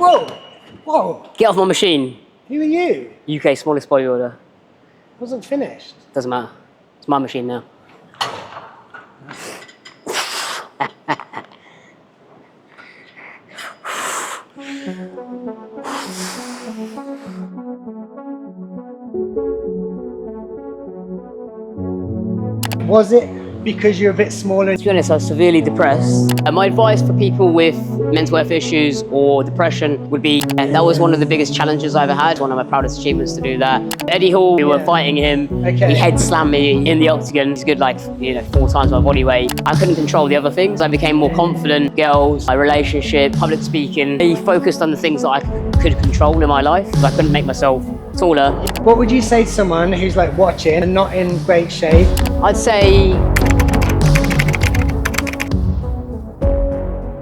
Whoa! Whoa! Get off my machine. Who are you? UK smallest bodybuilder. Wasn't finished. Doesn't matter. It's my machine now. Was it because you're a bit smaller? To be honest, I was severely depressed. My advice for people with mental health issues or depression would be, that was one of the biggest challenges I ever had. One of my proudest achievements to do that. Eddie Hall, we were fighting him. He head slammed me in the octagon. He's good, like, 4 times my body weight. I couldn't control the other things. I became more confident. Girls, my relationship, public speaking. I focused on the things that I could control in my life. I couldn't make myself taller. What would you say to someone who's like watching and not in great shape? I'd say,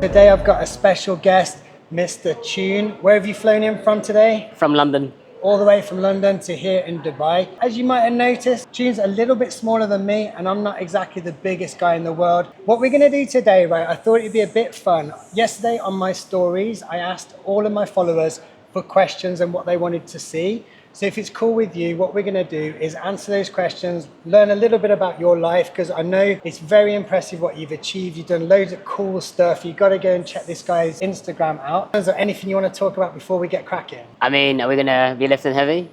today I've got a special guest, Mr. Choon. Where have you flown in from today? from London. All the way from London to here in Dubai. As you might have noticed, Choon's a little bit smaller than me and I'm not exactly the biggest guy in the world. What we're gonna do today, right, I thought it'd be a bit fun. Yesterday on my stories, I asked all of my followers for questions and what they wanted to see. So if it's cool with you, what we're gonna do is answer those questions, learn a little bit about your life, because I know it's very impressive what you've achieved. You've done loads of cool stuff. You've got to go and check this guy's Instagram out. Is there anything you want to talk about before we get cracking? I mean, are we gonna be lifting heavy?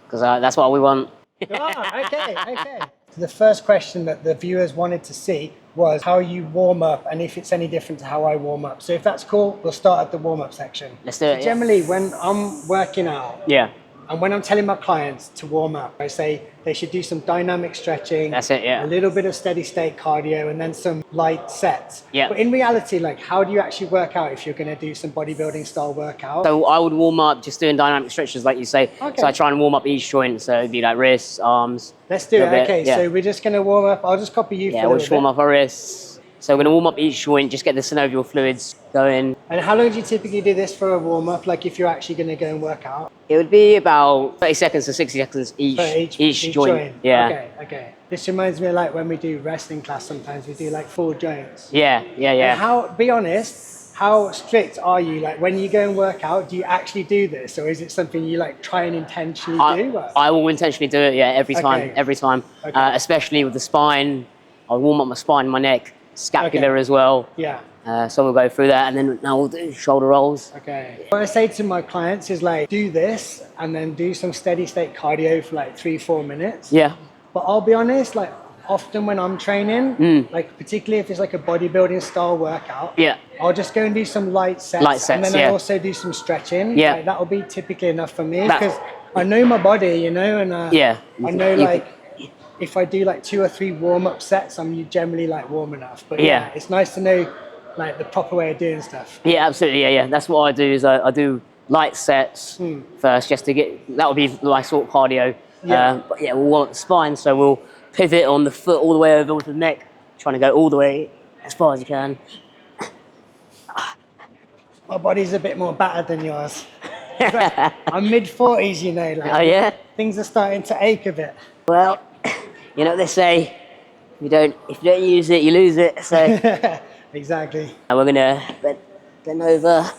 Because that's what we want. Okay. So the first question that the viewers wanted to see was how you warm up and if it's any different to how I warm up. So if that's cool, we'll start at the warm up section. Let's do it. So generally, when I'm working out, and when I'm telling my clients to warm up, I say they should do some dynamic stretching. That's it, yeah. A little bit of steady state cardio and then some light sets. Yeah. But in reality, like, how do you actually work out if you're going to do some bodybuilding style workout? So I would warm up just doing dynamic stretches, like you say. Okay. So I try and warm up each joint. So it'd be like wrists, arms. Let's do it. bit, Okay, so we're just going to warm up. I'll just copy you for a we'll little just warm bit. up our wrists. So we're gonna warm up each joint, just get the synovial fluids going. And how long do you typically do this for a warm up? Like if you're actually going to go and work out? It would be about 30 seconds to 60 seconds each joint. Yeah. Okay. This reminds me of like when we do wrestling class, sometimes we do like full joints. Yeah. And be honest, how strict are you? Like when you go and work out, do you actually do this? Or is it something you like try and intentionally do? I will intentionally do it, every time. Okay. Especially with the spine. I'll warm up my spine, my neck, scapular as well. Yeah. So we'll go through that and then now we'll do shoulder rolls. Okay. What I say to my clients is like, do this and then do some steady state cardio for like 3-4 minutes. Yeah. But I'll be honest, like often when I'm training, like particularly if it's like a bodybuilding style workout, I'll just go and do some light sets and then I also do some stretching. Yeah. Like, that'll be typically enough for me because I know my body, and I know like, if I do like 2 or 3 warm-up sets, I'm generally like warm enough. But it's nice to know like the proper way of doing stuff. Yeah, absolutely. Yeah. That's what I do. Is I do light sets first, just to get that would be my sort of cardio. But we'll warm up the spine, so we'll pivot on the foot all the way over to the neck, trying to go all the way as far as you can. My body's a bit more battered than yours. I'm mid-40s, like. Oh yeah. Things are starting to ache a bit. Well. You know what they say, if you don't use it, you lose it. So exactly. And we're gonna bend over,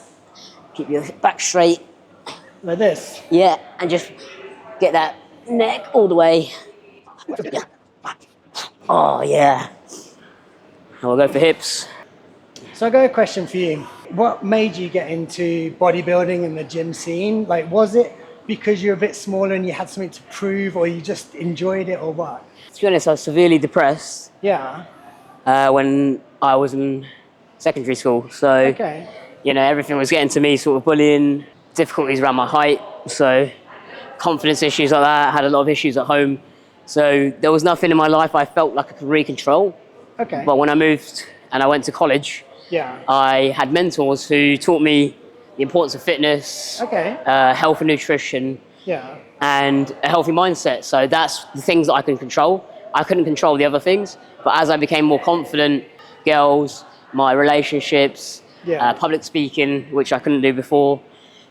keep your back straight. Like this? Yeah, and just get that neck all the way. Oh yeah. And we'll go for hips. So I got a question for you. What made you get into bodybuilding and the gym scene? Like, was it because you're a bit smaller and you had something to prove, or you just enjoyed it, or what? To be honest, I was severely depressed. Yeah. When I was in secondary school. So, everything was getting to me, sort of bullying, difficulties around my height. So, confidence issues like that. I had a lot of issues at home. So, there was nothing in my life I felt like I could really control. Okay. But when I moved and I went to college, I had mentors who taught me the importance of fitness, health and nutrition. And a healthy mindset. So that's the things that I can control. I couldn't control the other things, but as I became more confident, girls, my relationships, public speaking, which I couldn't do before.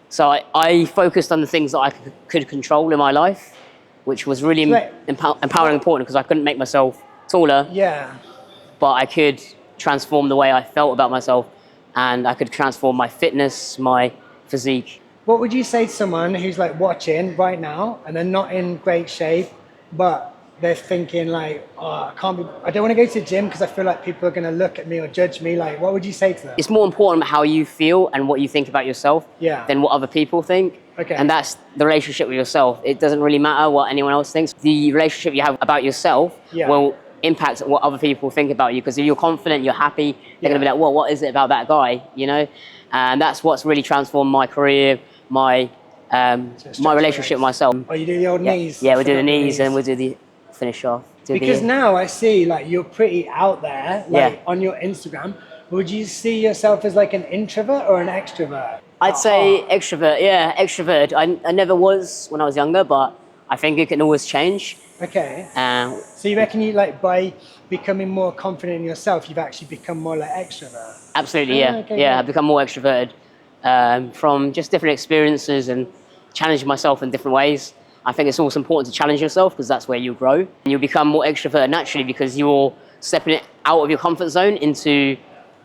So I focused on the things that I could control in my life, which was really empowering and important because I couldn't make myself taller. But I could transform the way I felt about myself, and I could transform my fitness, my physique. What would you say to someone who's like watching right now and they're not in great shape, but they're thinking like, oh, I don't want to go to the gym because I feel like people are going to look at me or judge me. Like, what would you say to them? It's more important how you feel and what you think about yourself than what other people think. Okay. And that's the relationship with yourself. It doesn't really matter what anyone else thinks. The relationship you have about yourself will impact what other people think about you. Because if you're confident, you're happy, they're going to be like, well, what is it about that guy? You know? And that's what's really transformed my career, my relationship with myself. Oh, you do the old knees? Yeah, we do the knees and we do the finish off. Because now I see like you're pretty out there, like on your Instagram. Would you see yourself as like an introvert or an extrovert? I'd say extrovert, extrovert. I never was when I was younger, but I think it can always change. Okay. So you reckon you like by becoming more confident in yourself, you've actually become more like extrovert? Absolutely, I've become more extroverted from just different experiences and challenging myself in different ways. I think it's also important to challenge yourself because that's where you grow. And you'll become more extroverted naturally because you're stepping out of your comfort zone into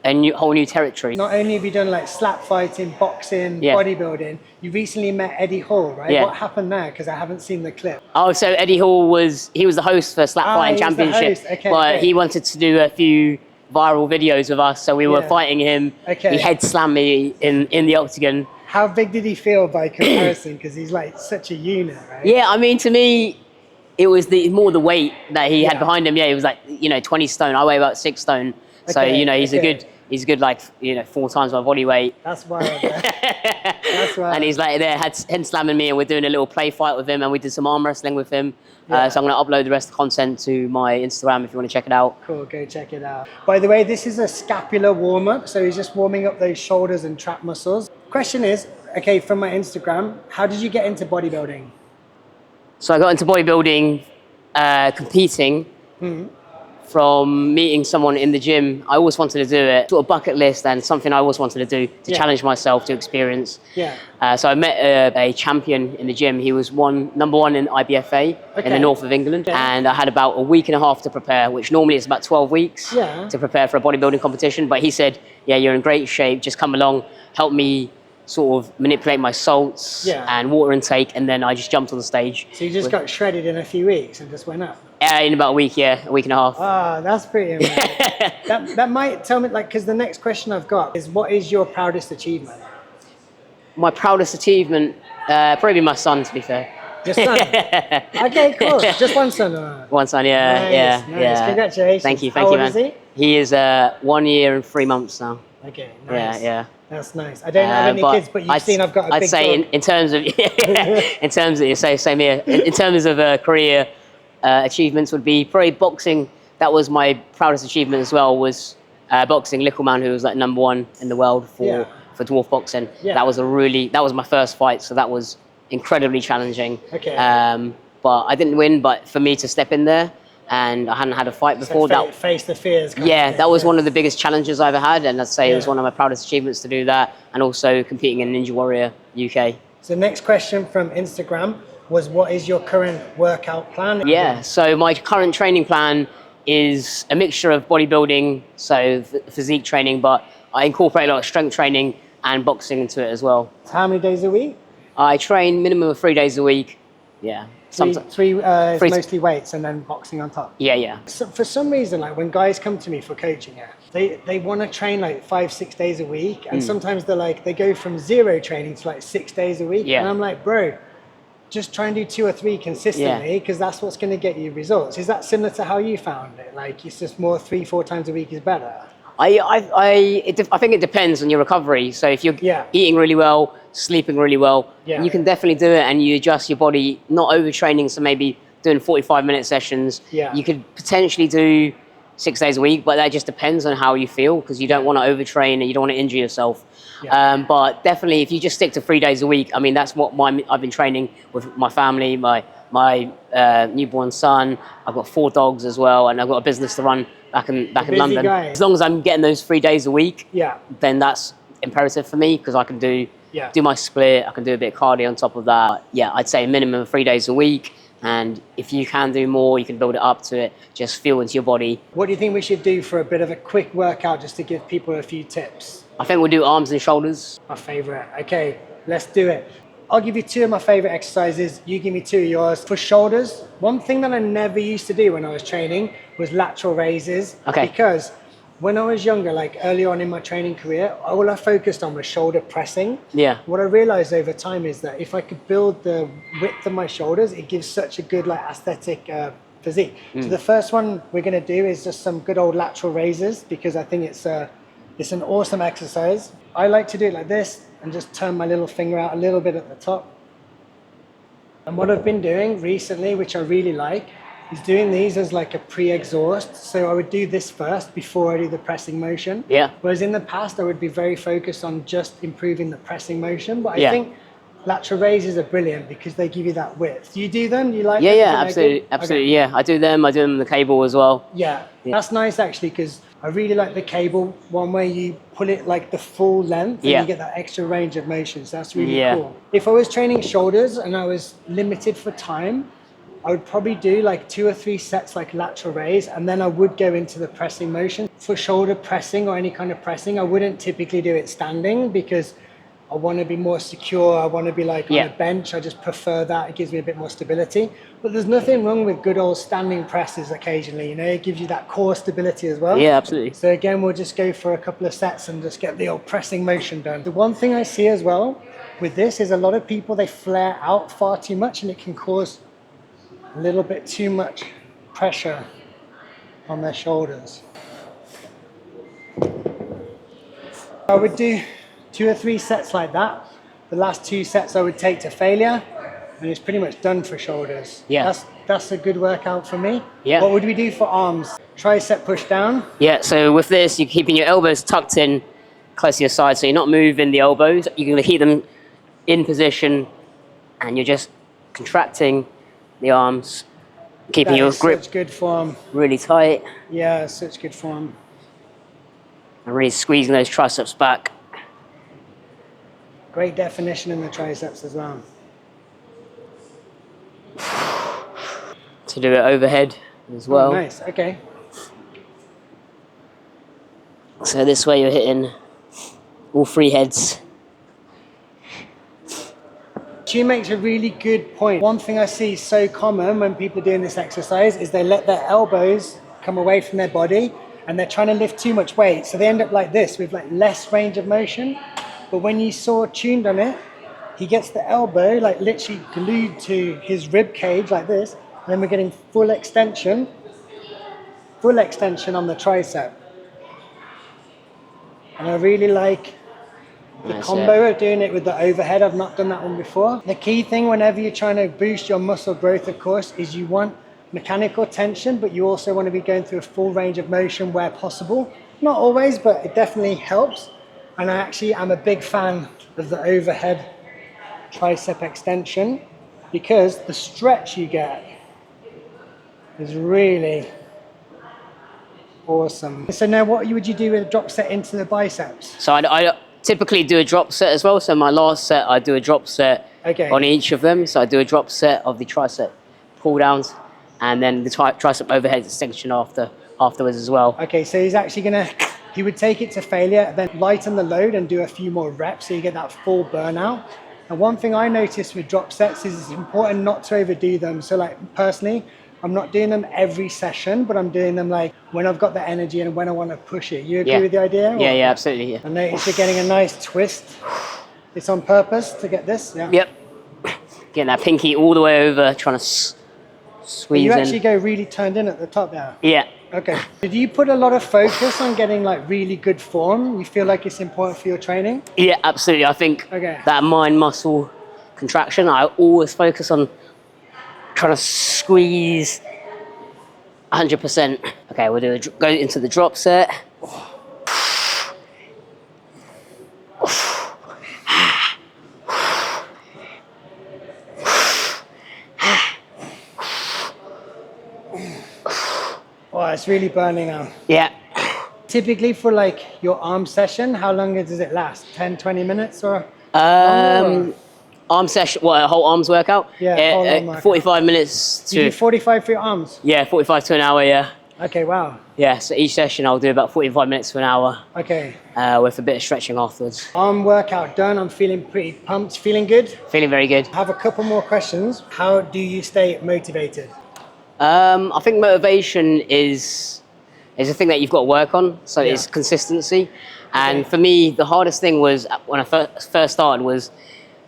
a whole new territory. Not only have you done like slap fighting, boxing, bodybuilding, you recently met Eddie Hall, right? Yeah. What happened there? Because I haven't seen the clip. Oh, so Eddie Hall was the host for Slap Fighting Championship, but he wanted to do a few viral videos with us, so we were fighting him. He head slammed me in the octagon. How big did he feel by comparison? Because he's like such a unit, right? Yeah, I mean, to me, it was more the weight that he had behind him. Yeah, he was like 20 stone. I weigh about 6 stone, so he's a good like 4 times my body weight. That's wild. That's wild. And he's like there, head slamming me, and we're doing a little play fight with him, and we did some arm wrestling with him. So I'm going to upload the rest of the content to my Instagram if you want to check it out. Cool, go check it out. By the way, this is a scapular warm-up, so he's just warming up those shoulders and trap muscles. Question is, okay, from my Instagram, how did you get into bodybuilding? So I got into bodybuilding, competing. From meeting someone in the gym. I always wanted to do it, sort of bucket list and something I always wanted to do to challenge myself to experience. So I met a champion in the gym. He was number one in IBFA in the north of England. And I had about a week and a half to prepare, which normally is about 12 weeks to prepare for a bodybuilding competition. But he said, yeah, you're in great shape, just come along, help me sort of manipulate my salts and water intake, and then I just jumped on the stage. So you just got shredded in a few weeks and just went up? In about a week, a week and a half. Ah, that's pretty amazing. that might tell me, like, because the next question I've got is, what is your proudest achievement? My proudest achievement, probably my son, to be fair. Your son? Okay, cool. Just one son? Or? One son, Nice. Congratulations. Thank you, How old man. Is he? He is 1 year and 3 months now. Okay, nice. Yeah. That's nice. I don't have any kids, but you've seen I've got a big I'd say dog. in terms of, same here. In terms of career achievements would be probably boxing. That was my proudest achievement as well, was boxing. Littleman, who was like number 1 in the world for dwarf boxing. That was my first fight, so that was incredibly challenging. But I didn't win, but for me to step in there, and I hadn't had a fight before. That face the fears. That was one of the biggest challenges I ever had, and I'd say it was one of my proudest achievements to do that, and also competing in Ninja Warrior UK. So next question from Instagram was, what is your current workout plan? So my current training plan is a mixture of bodybuilding, so physique training, but I incorporate a lot of strength training and boxing into it as well. How many days a week? I train minimum of 3 days a week. Three is mostly weights and then boxing on top. So for some reason, like when guys come to me for coaching, they want to train like 5-6 days a week, and sometimes they go from 0 training to like 6 days a week, and I'm like, bro, just try and do 2 or 3 consistently, because that's what's going to get you results. Is that similar to how you found it? Like it's just more 3-4 times a week is better? I think it depends on your recovery. So if you're eating really well, sleeping really well, you can definitely do it, and you adjust your body, not overtraining, so maybe doing 45-minute sessions. You could potentially do 6 days a week, but that just depends on how you feel, because you don't want to overtrain and you don't want to injure yourself. But definitely, if you just stick to 3 days a week, I mean, that's what I've been training with my family, my newborn son. I've got 4 dogs as well, and I've got a business to run back in London. As long as I'm getting those 3 days a week, then that's imperative for me, because I can do my split, I can do a bit of cardio on top of that. I'd say a minimum of 3 days a week, and if you can do more, you can build it up to it. Just feel into your body. What do you think we should do for a bit of a quick workout, just to give people a few tips? I think we'll do arms and shoulders. My favorite. Okay, let's do it. I'll give you 2 of my favorite exercises. You give me 2 of yours. For shoulders, one thing that I never used to do when I was training was lateral raises. Okay. Because when I was younger, like early on in my training career, all I focused on was shoulder pressing. Yeah. What I realized over time is that if I could build the width of my shoulders, it gives such a good like aesthetic physique. So the first one we're gonna do is just some good old lateral raises, because I think it's an awesome exercise. I like to do it like this and just turn my little finger out a little bit at the top. And what I've been doing recently, which I really like, is doing these as like a pre-exhaust. So I would do this first before I do the pressing motion. Yeah. Whereas in the past, I would be very focused on just improving the pressing motion. But I think lateral raises are brilliant because they give you that width. Do you do them? Do you like them? Yeah, absolutely, absolutely. Okay. Yeah, I do them in the cable as well. Yeah, that's nice actually, because I really like the cable one where you pull it like the full length and you get that extra range of motion. So that's really cool. If I was training shoulders and I was limited for time, I would probably do like 2 or 3 sets like lateral raise, and then I would go into the pressing motion. For shoulder pressing or any kind of pressing, I wouldn't typically do it standing because I want to be more secure. I want to be like on a bench. I just prefer that. It gives me a bit more stability. But there's nothing wrong with good old standing presses occasionally. You know, it gives you that core stability as well. Yeah, absolutely. So again, we'll just go for a couple of sets and just get the old pressing motion done. The one thing I see as well with this is a lot of people, they flare out far too much, and it can cause a little bit too much pressure on their shoulders. I would do 2 or 3 sets like that. The last 2 sets I would take to failure, and it's pretty much done for shoulders. Yeah. That's a good workout for me. Yeah. What would we do for arms? Tricep push down. Yeah, so with this, you're keeping your elbows tucked in close to your side, so you're not moving the elbows. You're going to keep them in position, and you're just contracting the arms, keeping your grip such good form. really tight. Yeah, such good form. And really squeezing those triceps back. Great definition in the triceps as well. To do it overhead as well. Oh, nice, okay. So this way you're hitting all 3 heads. Choon makes a really good point. One thing I see so common when people are doing this exercise is they let their elbows come away from their body and they're trying to lift too much weight. So they end up like this with like less range of motion. But when you saw Choon on it, he gets the elbow like literally glued to his rib cage like this, and then we're getting full extension on the tricep. And I really like the combo of doing it with the overhead. I've not done that one before. The key thing whenever you're trying to boost your muscle growth, of course, is you want mechanical tension, but you also want to be going through a full range of motion where possible. Not always, but it definitely helps. And I actually am a big fan of the overhead tricep extension because the stretch you get is really awesome. So now what would you do with a drop set into the biceps? So I typically do a drop set as well. So my last set, I do a drop set on each of them. So I do a drop set of the tricep pull downs and then the tricep overhead extension afterwards as well. Okay, so he's actually he would take it to failure, then lighten the load and do a few more reps so you get that full burnout. And one thing I noticed with drop sets is it's important not to overdo them. So like personally, I'm not doing them every session, but I'm doing them like when I've got the energy and when I want to push it. You agree with the idea? Yeah, absolutely. Yeah. I notice you're getting a nice twist. It's on purpose to get this? Yeah. Yep. Getting that pinky all the way over, trying to squeeze in. You actually go really turned in at the top there. Yeah. Okay. Did you put a lot of focus on getting like really good form? You feel like it's important for your training? Yeah, absolutely. I think that mind muscle contraction, I always focus on trying to squeeze 100%. Okay, we'll go into the drop set. Oh, it's really burning now. Yeah. Typically for like your arm session, how long does it last? 10, 20 minutes or? Arm session, what, a whole arms workout? Yeah, whole arm workout. 45 minutes to... You do 45 for your arms? Yeah, 45 to an hour, yeah. Okay, wow. Yeah, so each session I'll do about 45 minutes to an hour. Okay. With a bit of stretching afterwards. Arm workout done. I'm feeling pretty pumped. Feeling good? Feeling very good. I have a couple more questions. How do you stay motivated? I think motivation is a thing that you've got to work on. So it's consistency. And for me, the hardest thing was when I first started was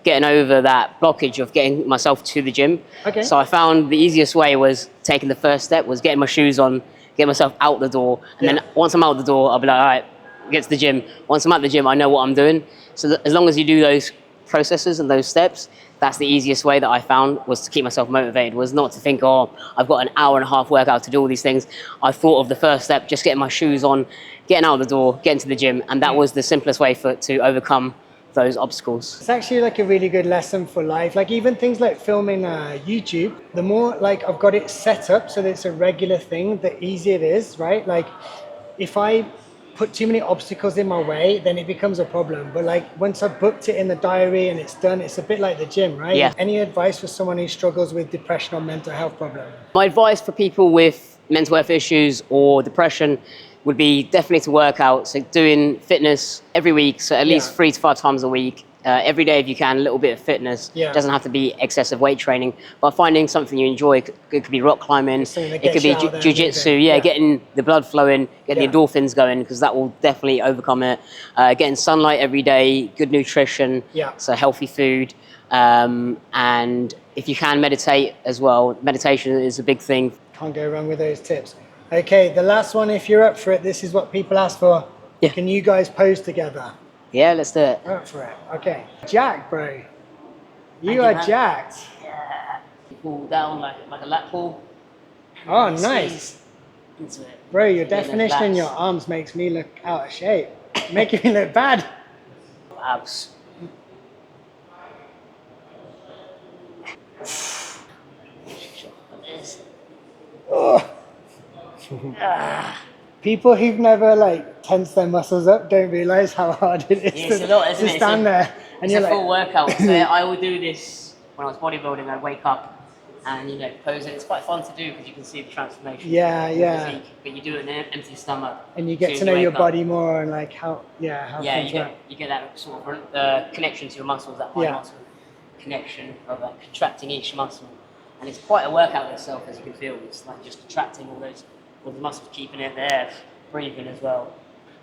getting over that blockage of getting myself to the gym. Okay. So I found the easiest way was taking the first step, was getting my shoes on, getting myself out the door. And then once I'm out the door, I'll be like, all right, get to the gym. Once I'm at the gym, I know what I'm doing. So as long as you do those processes and those steps, that's the easiest way that I found was to keep myself motivated, was not to think, oh, I've got an hour and a half workout to do all these things. I thought of the first step, just getting my shoes on, getting out the door, getting to the gym. And that was the simplest way to overcome those obstacles. It's actually like a really good lesson for life. Like even things like filming YouTube, the more like I've got it set up so that it's a regular thing, the easier it is, right? Like if I put too many obstacles in my way, then it becomes a problem. But like once I've booked it in the diary and it's done, it's a bit like the gym, right? Yeah. Any advice for someone who struggles with depression or mental health problems? My advice for people with mental health issues or depression would be definitely to work out. So doing fitness every week, so at least 3 to 5 times a week. Every day if you can, a little bit of fitness. It doesn't have to be excessive weight training, but finding something you enjoy. It could be rock climbing, it could be jiu-jitsu, getting the blood flowing, getting the endorphins going, because that will definitely overcome it. Getting sunlight every day, good nutrition, so healthy food, and if you can meditate as well. Meditation is a big thing. Can't go wrong with those tips. Okay, the last one, if you're up for it, this is what people ask for. Yeah. Can you guys pose together? Yeah, let's do it. We're up for it. Okay. Jack, bro. You are jacked. Yeah. You pull down like a lat pull. Oh, nice. Into it. Bro, your definition in your arms makes me look out of shape. Making me look bad. Abs. Oh. People who've never like tensed their muscles up don't realize how hard it is to stand there. And it's a full workout. So I would do this when I was bodybuilding. I'd wake up and pose it. It's quite fun to do because you can see the transformation. Yeah. Physique, but you do it in an empty stomach. And you get to know your body more and like how you get that sort of connection to your muscles, that muscle connection of contracting each muscle. And it's quite a workout in itself, as you can feel. It's like just contracting all the muscles, keeping it there, breathing as well.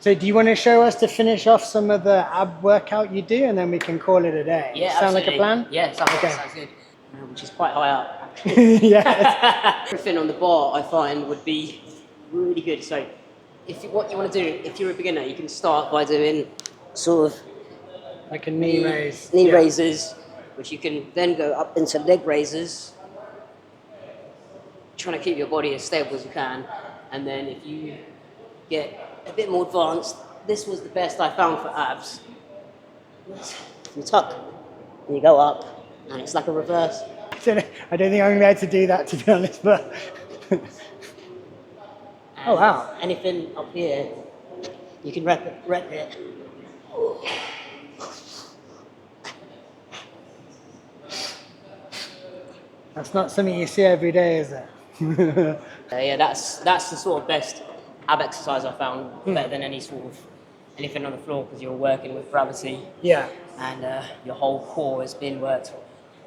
So do you want to show us to finish off some of the ab workout you do, and then we can call it a day? Yeah, sound absolutely. Like a plan? Yeah, sounds good. Which is quite high up, actually. Yeah. Everything on the bar, I find, would be really good. So what you want to do, if you're a beginner, you can start by doing sort of like a knee raise. Knee raises, which you can then go up into leg raises, trying to keep your body as stable as you can. And then if you get a bit more advanced, this was the best I found for abs. You tuck and you go up, and it's like a reverse. I don't think I'm going to be able to do that, to be honest, but... Oh, wow. Anything up here, you can rep it. That's not something you see every day, is it? Yeah, that's the sort of best ab exercise I found, better than anything on the floor, because you're working with gravity. Yeah. And your whole core has been worked.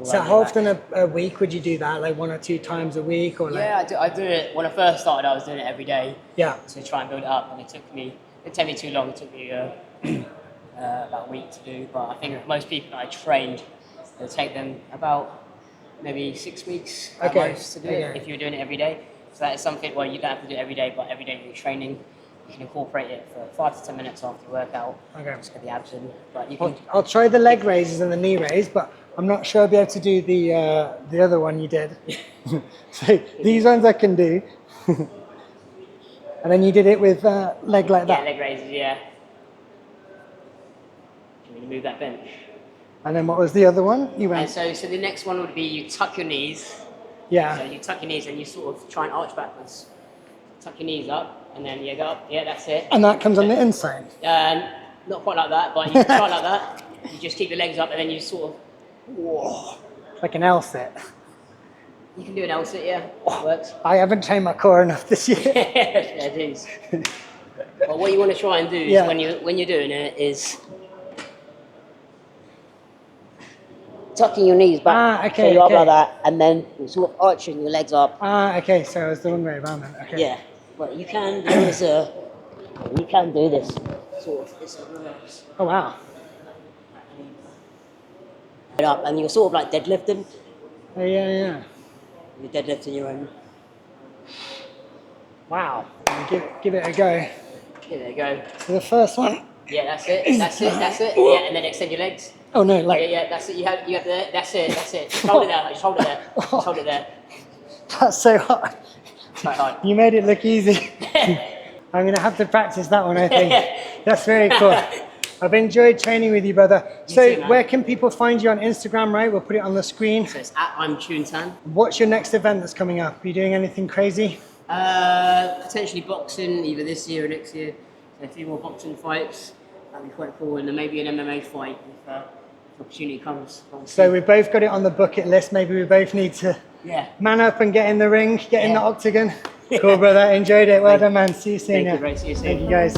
So how often a week would you do that? Like 1 or 2 times a week, or like? Yeah, I do it. When I first started, I was doing it every day. Yeah. To try and build it up, and it didn't take me too long. It took me about a week to do. But I think most people that I trained, it'll take them about maybe 6 weeks at most to do it if you're doing it every day. So that is something where you don't have to do it every day, but every day you're training, you can incorporate it for 5 to 10 minutes after your workout. Okay. Just get the abs in. But you can. I'll try the leg raises and the knee raise, but I'm not sure I'll be able to do the other one you did. So these ones I can do. And then you did it with leg like that. Yeah, leg raises. Yeah. Can you move that bench? And then what was the other one? You went. And so the next one would be you tuck your knees. Yeah. So you tuck your knees and you sort of try and arch backwards. Tuck your knees up and then you go up. Yeah, that's it. And that comes on the inside? Not quite like that, but you can try like that. You just keep your legs up and then you sort of... Whoa. Like an L sit. You can do an L sit, yeah. Works. I haven't trained my core enough this year. Yeah, it is. But what you want to try and do is when you're doing it is tucking your knees back, so you're up like that, and then you're sort of arching your legs up. Okay, so it's the wrong way around then. Okay. Yeah, but you can do this sort of this reverse. Oh wow. Up, and you're sort of like deadlifting. Oh, yeah. You're deadlifting your own. Wow. Give it a go. Yeah, there you go. So the first one. Yeah, that's it. That's it. Yeah, and then extend your legs. Oh no, like. Yeah, that's it. You have there. That's it. Just hold it there. Just hold it there. Just hold it there. That's so hard. It's not hard. You made it look easy. I'm gonna have to practice that one, I think. That's very cool. I've enjoyed training with you, brother. So where can people find you on Instagram, right? We'll put it on the screen. So it's at I'm Choon. What's your next event that's coming up? Are you doing anything crazy? Potentially boxing, either this year or next year. So a few more boxing fights. That'd be quite cool. And then maybe an MMA fight if the opportunity comes. So we've both got it on the bucket list. Maybe we both need to man up and get in the ring, get in the octagon. Cool, brother. Enjoyed it. Well done, man. See you soon. Thank you, Ray. See you soon. Thank you, guys.